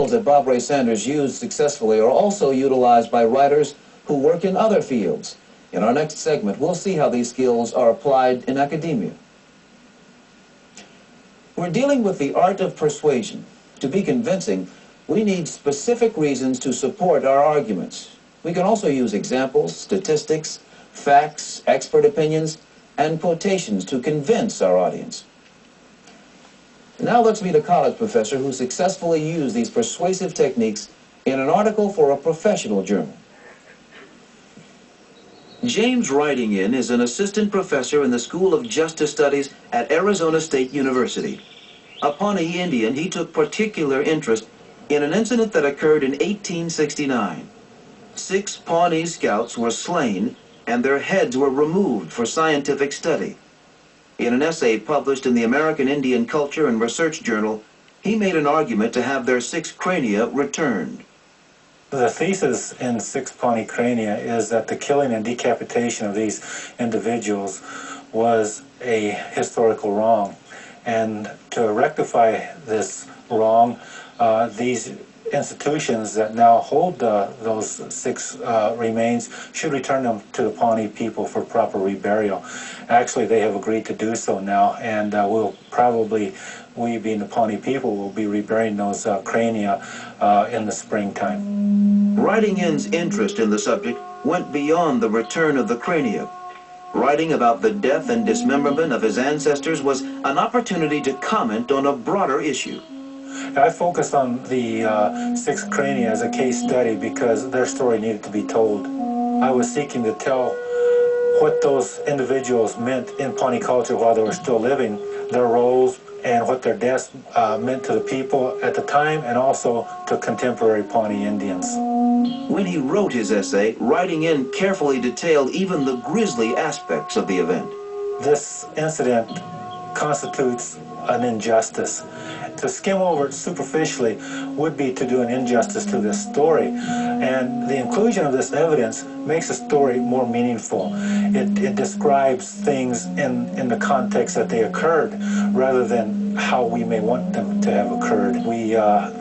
skills that Bob Ray Sanders used successfully are also utilized by writers who work in other fields. In our next segment, we'll see how these skills are applied in academia. We're dealing with the art of persuasion. To be convincing, we need specific reasons to support our arguments. We can also use examples, statistics, facts, expert opinions, and quotations to convince our audience. Now let's meet a college professor who successfully used these persuasive techniques in an article for a professional journal. James Writing-In is an assistant professor in the School of Justice Studies at Arizona State University. A Pawnee Indian, he took particular interest in an incident that occurred in 1869. 6 Pawnee scouts were slain and their heads were removed for scientific study. In an essay published in the American Indian Culture and Research Journal, he made an argument to have their 6 crania returned. The thesis in 6 Pawnee crania is that the killing and decapitation of these individuals was a historical wrong. And to rectify this wrong, these institutions that now hold those 6 remains should return them to the Pawnee people for proper reburial. Actually, they have agreed to do so now, and we being the Pawnee people, will be reburying those crania in the springtime. Writing-In's interest in the subject went beyond the return of the crania. Writing about the death and dismemberment of his ancestors was an opportunity to comment on a broader issue. I focused on the 6 crania as a case study because their story needed to be told. I was seeking to tell what those individuals meant in Pawnee culture while they were still living, their roles, and what their deaths meant to the people at the time and also to contemporary Pawnee Indians. When he wrote his essay, Writing-In carefully detailed even the grisly aspects of the event. This incident constitutes an injustice. To skim over it superficially would be to do an injustice to this story. And the inclusion of this evidence makes the story more meaningful. It describes things in the context that they occurred rather than how we may want them to have occurred. We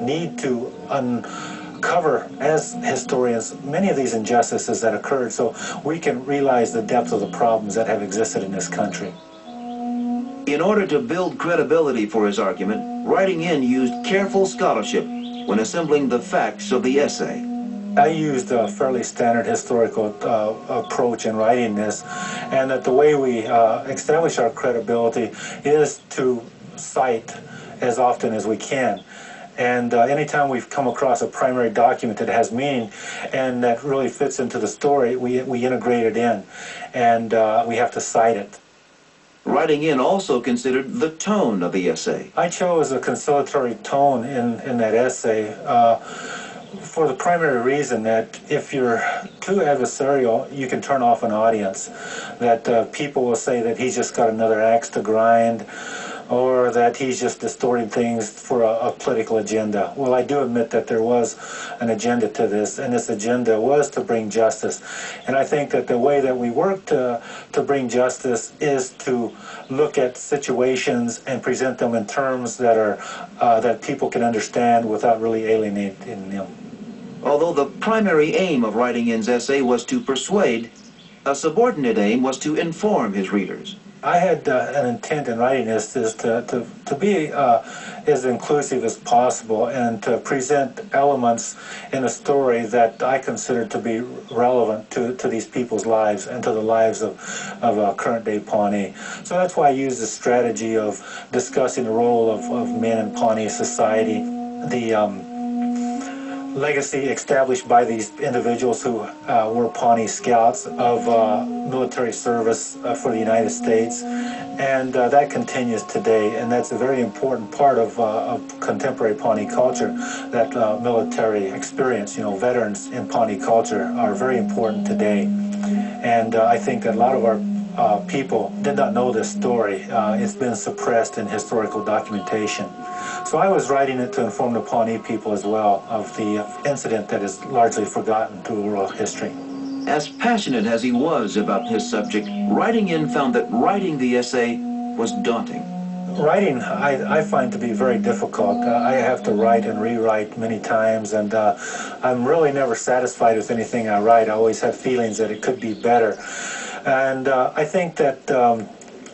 need to uncover, as historians, many of these injustices that occurred so we can realize the depth of the problems that have existed in this country. In order to build credibility for his argument, Writing-In used careful scholarship when assembling the facts of the essay. I used a fairly standard historical approach in writing this, and that the way we establish our credibility is to cite as often as we can. And anytime we've come across a primary document that has meaning and that really fits into the story, we integrate it in, and we have to cite it. Writing-In also considered the tone of the essay. I chose a conciliatory tone in that essay for the primary reason that if you're too adversarial, you can turn off an audience. That people will say that he's just got another axe to grind, or that he's just distorting things for a political agenda. Well, I do admit that there was an agenda to this, and this agenda was to bring justice. And I think that the way that we work to bring justice is to look at situations and present them in terms that are that people can understand without really alienating them. Although the primary aim of Writing-In's essay was to persuade, a subordinate aim was to inform his readers. I had an intent in writing this is to be as inclusive as possible and to present elements in a story that I consider to be relevant to these people's lives and to the lives of current-day Pawnee. So that's why I use the strategy of discussing the role of men in Pawnee society, the legacy established by these individuals who were Pawnee Scouts of military service for the United States, and that continues today, and that's a very important part of contemporary Pawnee culture, that military experience. You know, veterans in Pawnee culture are very important today, and I think that a lot of our people did not know this story. It's been suppressed in historical documentation. So I was writing it to inform the Pawnee people as well of the incident that is largely forgotten through oral history. As passionate as he was about his subject, Writing-In found that writing the essay was daunting. Writing, I find to be very difficult. I have to write and rewrite many times, and I'm really never satisfied with anything I write. I always have feelings that it could be better. And I think that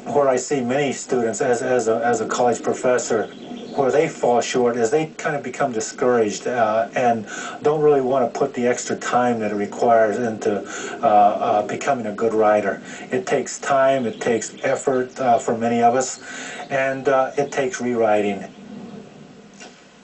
where I see many students as a college professor, where they fall short is they kind of become discouraged and don't really want to put the extra time that it requires into becoming a good writer. It takes time, it takes effort for many of us, and it takes rewriting.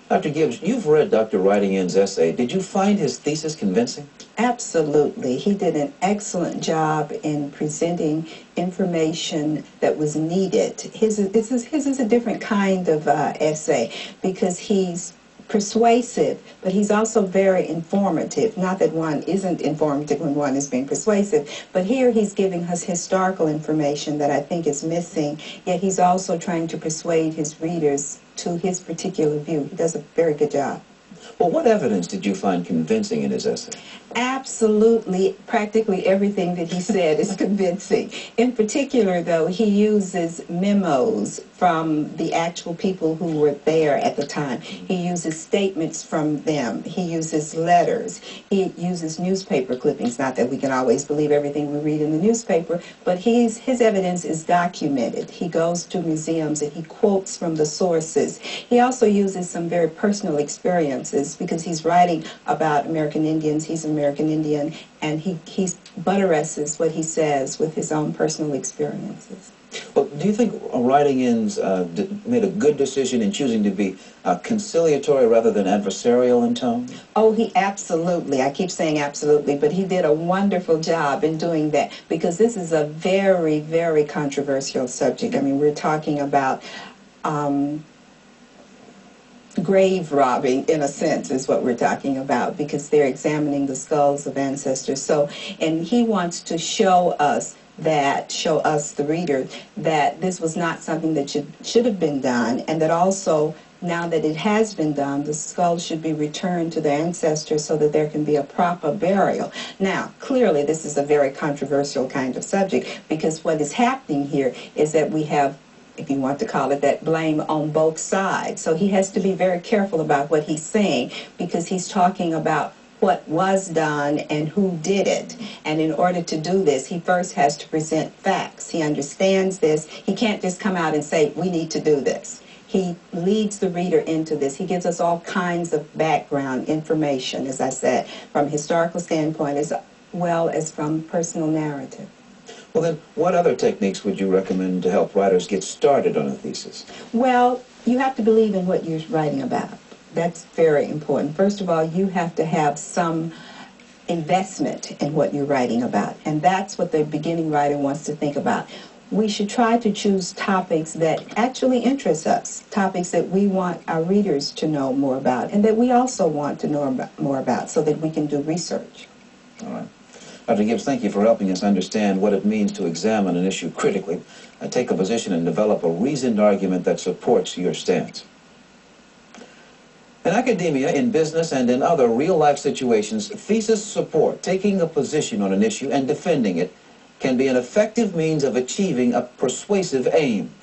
Dr. Gibbs, you've read Dr. Writing-In's essay. Did you find his thesis convincing? Absolutely. He did an excellent job in presenting information that was needed. His is a different kind of essay because he's persuasive, but he's also very informative. Not that one isn't informative when one is being persuasive, but here he's giving us historical information that I think is missing, yet he's also trying to persuade his readers to his particular view. He does a very good job. Well, what evidence did you find convincing in his essay? Absolutely, practically everything that he said is convincing. In particular, though, he uses memos from the actual people who were there at the time. He uses statements from them. He uses letters. He uses newspaper clippings. Not that we can always believe everything we read in the newspaper, but his evidence is documented. He goes to museums and he quotes from the sources. He also uses some very personal experiences because he's writing about American Indians. He's an American Indian, and he buttresses what he says with his own personal experiences. Well, do you think Writing-In's made a good decision in choosing to be conciliatory rather than adversarial in tone? Oh, he absolutely, I keep saying absolutely, but he did a wonderful job in doing that because this is a very, very controversial subject. I mean, we're talking about grave robbing, in a sense, is what we're talking about, because they're examining the skulls of ancestors. So, and he wants to show us, the reader, that this was not something that should have been done, and that also, now that it has been done, the skulls should be returned to the ancestors so that there can be a proper burial. Now, clearly, this is a very controversial kind of subject, because what is happening here is that we have, if you want to call it that, blame on both sides. So he has to be very careful about what he's saying because he's talking about what was done and who did it. And in order to do this, he first has to present facts. He understands this. He can't just come out and say, we need to do this. He leads the reader into this. He gives us all kinds of background information, as I said, from a historical standpoint as well as from personal narrative. Well, then, what other techniques would you recommend to help writers get started on a thesis? Well, you have to believe in what you're writing about. That's very important. First of all, you have to have some investment in what you're writing about, and that's what the beginning writer wants to think about. We should try to choose topics that actually interest us, topics that we want our readers to know more about, and that we also want to know more about so that we can do research. All right. Dr. Gibbs, thank you for helping us understand what it means to examine an issue critically, take a position and develop a reasoned argument that supports your stance. In academia, in business, and in other real-life situations, thesis support, taking a position on an issue and defending it, can be an effective means of achieving a persuasive aim.